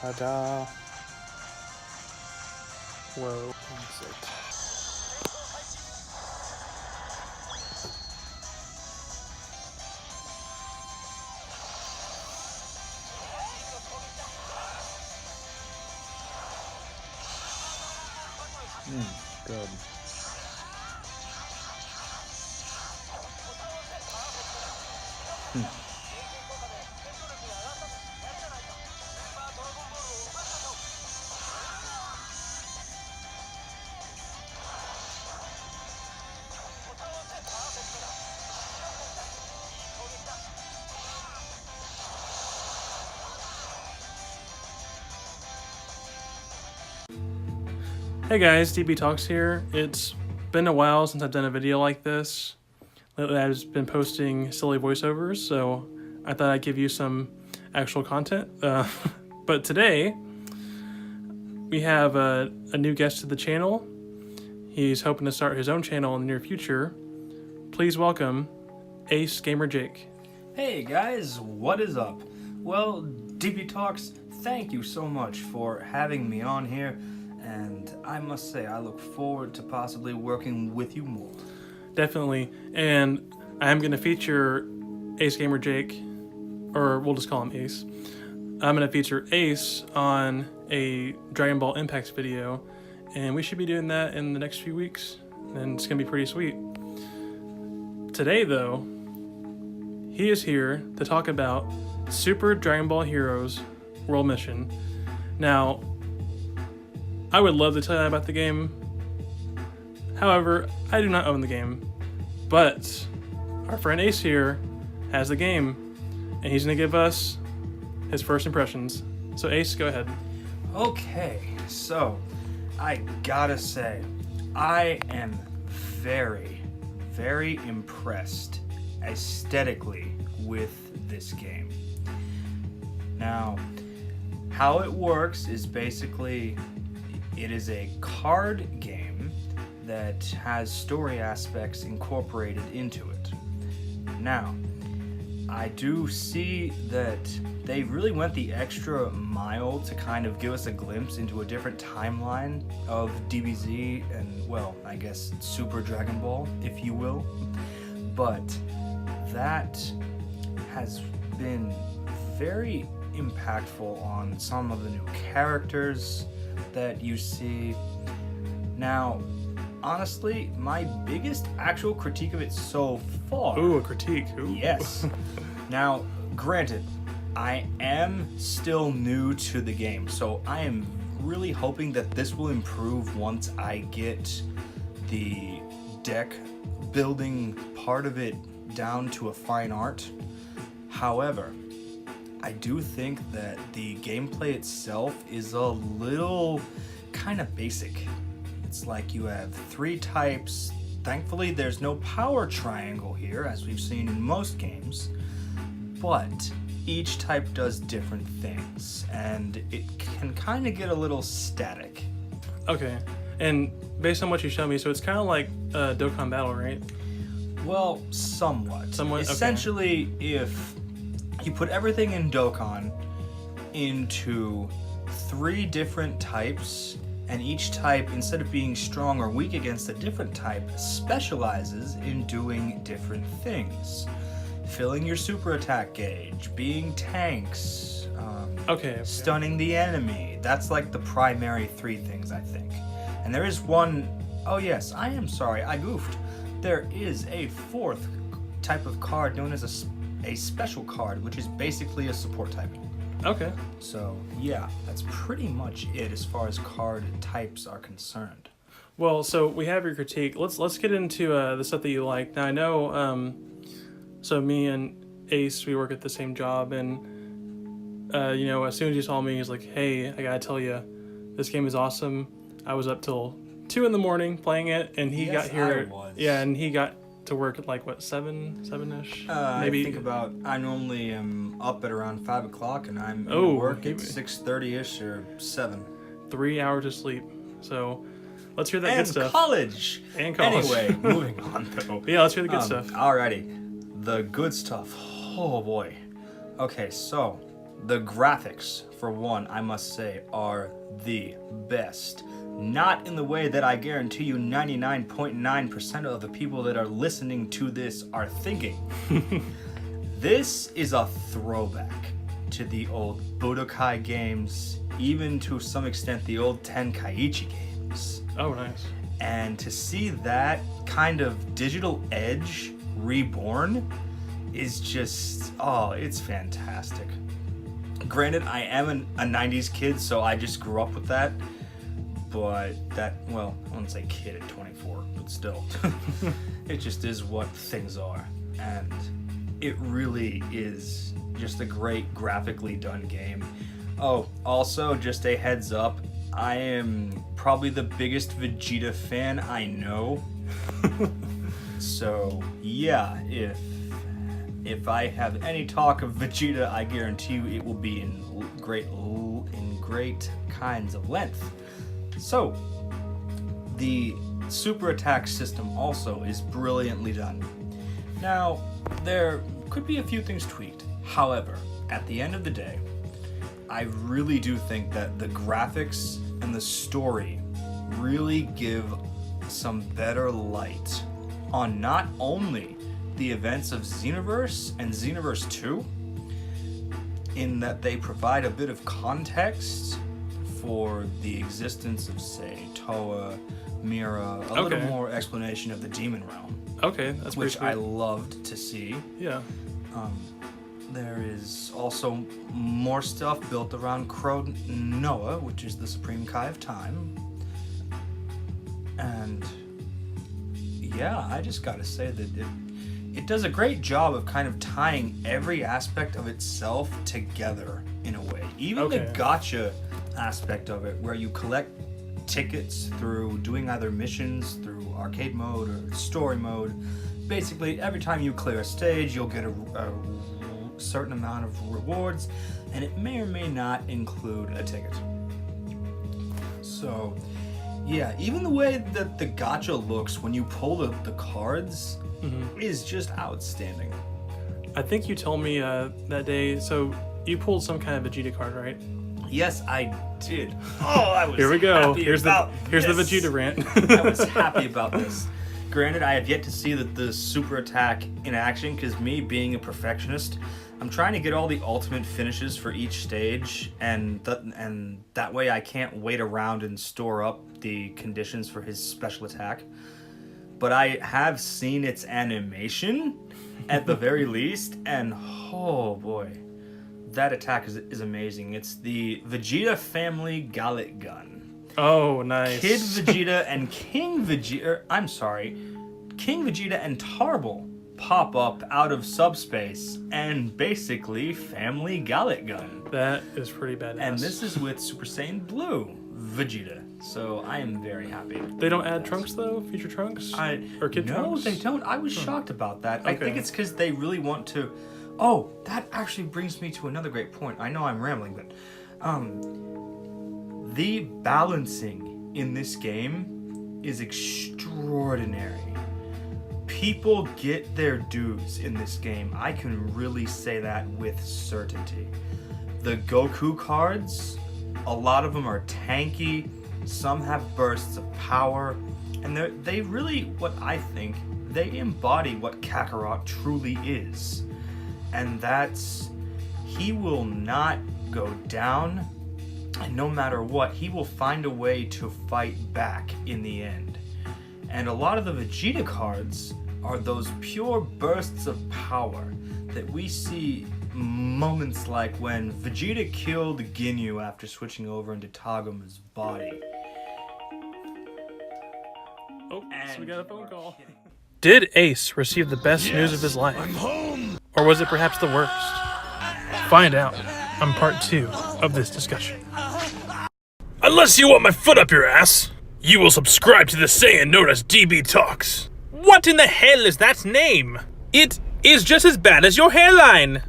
Ta-da. Whoa, exit. Good. Hey guys, DB Talks here. It's been a while since I've done a video like this. Lately I've just been posting silly voiceovers, so I thought I'd give you some actual content. But today, we have a new guest to the channel. He's hoping to start his own channel in the near future. Please welcome AceGamerJake. Hey guys, what is up? Well, DB Talks, thank you so much for having me on here. And I must say, I look forward to possibly working with you more. Definitely. And I am going to feature AceGamerJake, or we'll just call him Ace. I'm going to feature Ace on a Dragon Ball Impact video, and we should be doing that in the next few weeks, and it's going to be pretty sweet. Today, though, he is here to talk about Super Dragon Ball Heroes World Mission. Now, I would love to tell you about the game. However, I do not own the game. But our friend Ace here has the game, and he's going to give us his first impressions. So Ace, go ahead. Okay, so I gotta say, I am very, very impressed aesthetically with this game. Now, how it works is basically, it is a card game that has story aspects incorporated into it. Now, I do see that they really went the extra mile to kind of give us a glimpse into a different timeline of DBZ and, well, I guess Super Dragon Ball, if you will. But that has been very impactful on some of the new characters that you see. Now, honestly, my biggest actual critique of it so far... Ooh, a critique. Ooh. Yes. Now, granted, I am still new to the game, so I am really hoping that this will improve once I get the deck building part of it down to a fine art. However, I do think that the gameplay itself is a little kind of basic. It's like you have 3 types. Thankfully, there's no power triangle here, as we've seen in most games, but each type does different things, and it can kind of get a little static. Okay, and based on what you showed me, so it's kind of like Dokkan Battle, right? Well, somewhat. Somewhat, okay. Essentially, if you put everything in Dokkan into 3 different types, and each type, instead of being strong or weak against a different type, specializes in doing different things. Filling your super attack gauge, being tanks, Okay. stunning the enemy. That's like the primary 3 things, I think. And there is one, oh yes, I am sorry, I goofed. There is a 4th type of card known as a special card, which is basically a support type. Okay. So yeah, that's pretty much it as far as card types are concerned. Well, so we have your critique. Let's get into the stuff that you like. Now I know, so me and Ace, we work at the same job, and you know, as soon as you saw me, he's like, "Hey, I gotta tell you, this game is awesome." I was up till 2 in the morning playing it, and he got here. I was. Yeah, and he got to work at like what, 7-ish? Maybe. I think about, I normally am up at around 5 o'clock, and I'm at work at 6:30ish or 7. 3 hours of sleep. So let's hear that And good stuff. college. And college. Anyway, moving on though. Yeah, let's hear the good stuff. Alrighty, the good stuff. Oh boy. Okay, so The graphics, for one, I must say, are the best. Not in the way that I guarantee you 99.9% of the people that are listening to this are thinking. This is a throwback to the old Budokai games, even to some extent the old Tenkaichi games. Oh, nice. And to see that kind of digital edge reborn is just, oh, it's fantastic. Granted, I am a 90s kid, so I just grew up with that. But that, well, I wouldn't say kid at 24, but still. It just is what things are. And it really is just a great graphically done game. Oh, also, just a heads up, I am probably the biggest Vegeta fan I know. So, yeah, if I have any talk of Vegeta, I guarantee you it will be in great kinds of length. So, the super attack system also is brilliantly done. Now, there could be a few things tweaked. However, at the end of the day, I really do think that the graphics and the story really give some better light on not only the events of Xenoverse and Xenoverse 2, in that they provide a bit of context for the existence of, say, Toa, Mira, a little more explanation of the Demon Realm. Okay, that's which pretty I loved to see. Yeah. There is also more stuff built around Noah, which is the Supreme Kai of Time. And yeah, I just gotta say that it does a great job of kind of tying every aspect of itself together in a way. Even the gacha aspect of it, where you collect tickets through doing either missions through arcade mode or story mode. Basically, every time you clear a stage, you'll get a certain amount of rewards, and it may or may not include a ticket. So, yeah, even the way that the gacha looks when you pull the cards is just outstanding. I think you told me that day, so you pulled some kind of Vegeta card, right? Yes, I did. Oh, I was Here we go. Here's the this. Vegeta rant. I was happy about this. Granted, I have yet to see the super attack in action, because me being a perfectionist, I'm trying to get all the ultimate finishes for each stage, and that way I can't wait around and store up the conditions for his special attack. But I have seen its animation, at the very least, and oh boy, that attack is amazing. It's the Vegeta Family Gallet Gun. Oh, nice. Kid Vegeta and King Vegeta, King Vegeta and Tarble pop up out of subspace and basically Family Gallet Gun. That is pretty badass. And this is with Super Saiyan Blue Vegeta. So I am very happy. They don't add Trunks though? Future Trunks? Or Kid Trunks? No, they don't. I was shocked about that. Okay. I think it's because they really want to... Oh, that actually brings me to another great point. I know I'm rambling, but... the balancing in this game is extraordinary. People get their dues in this game. I can really say that with certainty. The Goku cards, a lot of them are tanky, some have bursts of power, and they really, what I think, they embody what Kakarot truly is. And that's, he will not go down, and no matter what, he will find a way to fight back in the end. And a lot of the Vegeta cards are those pure bursts of power that we see moments like when Vegeta killed Ginyu after switching over into Taguma's body. Oh, so we got a phone call. Did Ace receive the best news of his life? I'm home. Or was it perhaps the worst? Find out on part 2 of this discussion. Unless you want my foot up your ass, you will subscribe to the Saiyan known as DB Talks. What in the hell is that name? It is just as bad as your hairline.